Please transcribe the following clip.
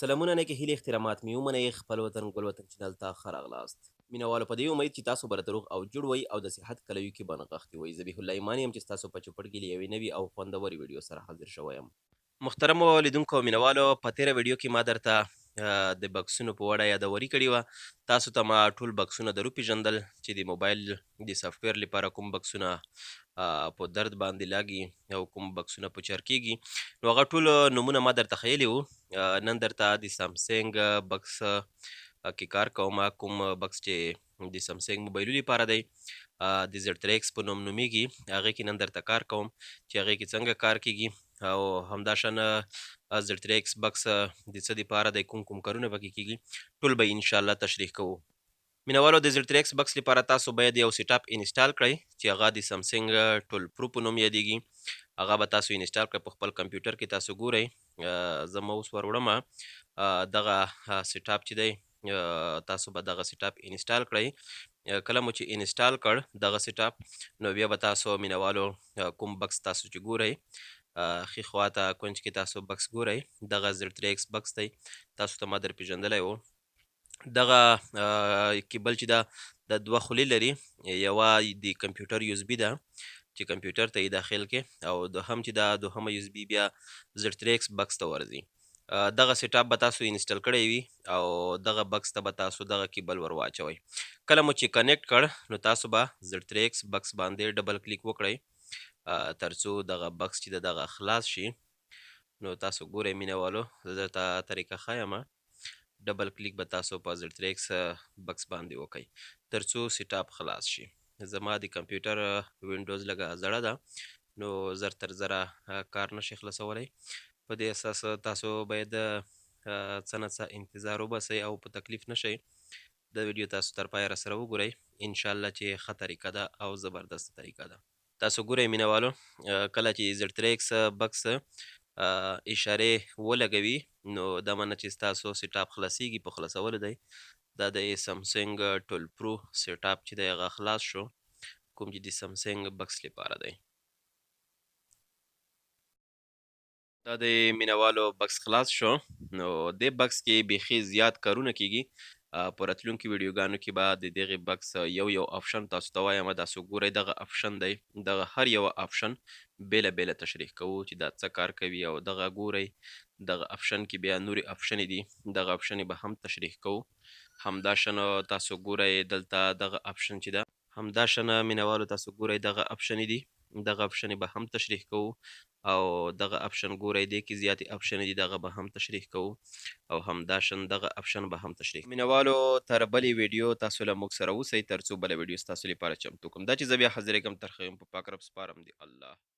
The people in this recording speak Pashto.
سلامونه نیکې هیلې احترامات مې ومنئ خپل وطن ګل وطن چینل ته ښه راغلاست مینهوالو په دې امید چې تاسو به راته روغ او جوړ وئ او د صحت کلیو کې به نغښتي وئ ذبیح الله ایمان یم چې ستاسو په چوپړ کې له یوې نوي او خوندورې ویډیو سره حاضر شوی یم محترمو لیدونکو او مینهوالو په تېره ویډیو کې ما درته د بکسونو په وړه یادوري کړې وه تاسو ته ما ټول بکسونه در وپېژندل چې د موبایل د سافټویر لپاره کوم بکسونه په درد باندې لاګي او کوم بکسونه په چر کېږي نو هغه ټول نومونه ما درته ښیلي وو نن درته د سامسنګ بکس کې کار کوم کوم بکس چې د سامسنګ موبایلو لپاره دی د زد 3 ایکس په نوم نومیږي هغې کې نن درته کار کوم چې هغې کې څنګه کار کېږي او همداشان زد 3 ایکس بکس د څه دپاره دی کوم کوم کارونه پکې کېږي ټول به انشاءالله تشریح کوو مینوالو د زد 3 ایکس بکس لپاره تاسو باید یو سیټ اپ انسټال کړئ چې هغه د سامسنګ ټول پرو په نوم یادیږي هغه به تاسو انسټال کړئ په خپل کمپیوټر کې تاسو ګورئ زه موس ور وړمه دغه سیټ اپ چې دی تاسو به دغه سیټ اپ انسټال کړئ کله مو چې انسټال کړ دغه سیټ اپ نو بیا به تاسو مینوالو کوم بکس تاسو چې ګورئ ښي خواته کونج کې تاسو بکس ګورئ دغه زد 3 ایکس بکس دی تاسو ته ما در پیژندلی و دغه کیبل چې ده د دوه خولې لري یوه د کمپیوټر یو اس بي ده چې کمپیوټر ته یې داخل کې او دوهم چې ده دوهمه یو اس بي بیا زد 3 ایکس بکس ته ورځي دغه سیټ اپ به تاسو انسټال کړی وي او دغه بکس ته به تاسو دغه کیبل ور واچوئ کله مو چې کنیکټ کړ نو تاسو به زد 3 ایکس بکس باندې ډبل کلیک وکړئ تر څو دغه بکس چې دغه خلاص شي نو تاسو ګورئ مینهوالو زه درته طریقه ښیم ډبل کلیک به تاسو په زد 3 ایکس بکس باندې وکړئ تر څو سیټ اپ خلاص شي زما د کمپیوټر وینډوز لږه زړه ده نو زر تر زره کار نشي خلاصولی په دې اساس تاسو باید څه نه څه انتظار وباسئ او په تکلیف نشئ د ویډیو تاسو تر پایه راسره وګورئ انشاءالله چې ښه طریقه ده او زبردست طریقه ده تاسو ګورئ مینهوالو کله چې زد 3 ایکس بکس اشارې ولګوي نو دا معنی چې ستاسو سیټ اپ خلاصیږي په خلاصولو دی دا د سامسنګ ټول پرو سیټ اپ چې دی هغه خلاص شو کوم چې د سامسنګ بکس لپاره دی دا د مینوالو بکس خلاص شو نو د بکس کې بیخي زیات کارونه کیږي په راتلونکي ویډیوګانو کې به د دغه بکس یو آپشن تاسو ته وایم تاسو ګورئ دغه آپشن دی دغه هر یو آپشن بیله بیله تشریح کوو چې دا څه کار کوي او دغه ګورئ دغه آپشن کې بیا نورې آپشن دي دغه آپشن به هم تشریح کوو همداشان تاسو ګورئ دلته دغه آپشن چې ده همداشان مینوالو تاسو ګورئ دغه آپشن دي دغه آپشن به هم تشریح کوو او دغه آپشن ګورئ دی کې زیاتې آپشن دي دغه به هم تشریح کوو او همداشان دغه آپشن به هم تشریح مینوالو تر بلې ویډیو تاسو له موږ سره اوسئ تر څو بله ویډیو ستاسو لپاره چمتو کوم دا چې زه بیا حاضرېږم تر ښه یم په پاک رب سپارم دی الله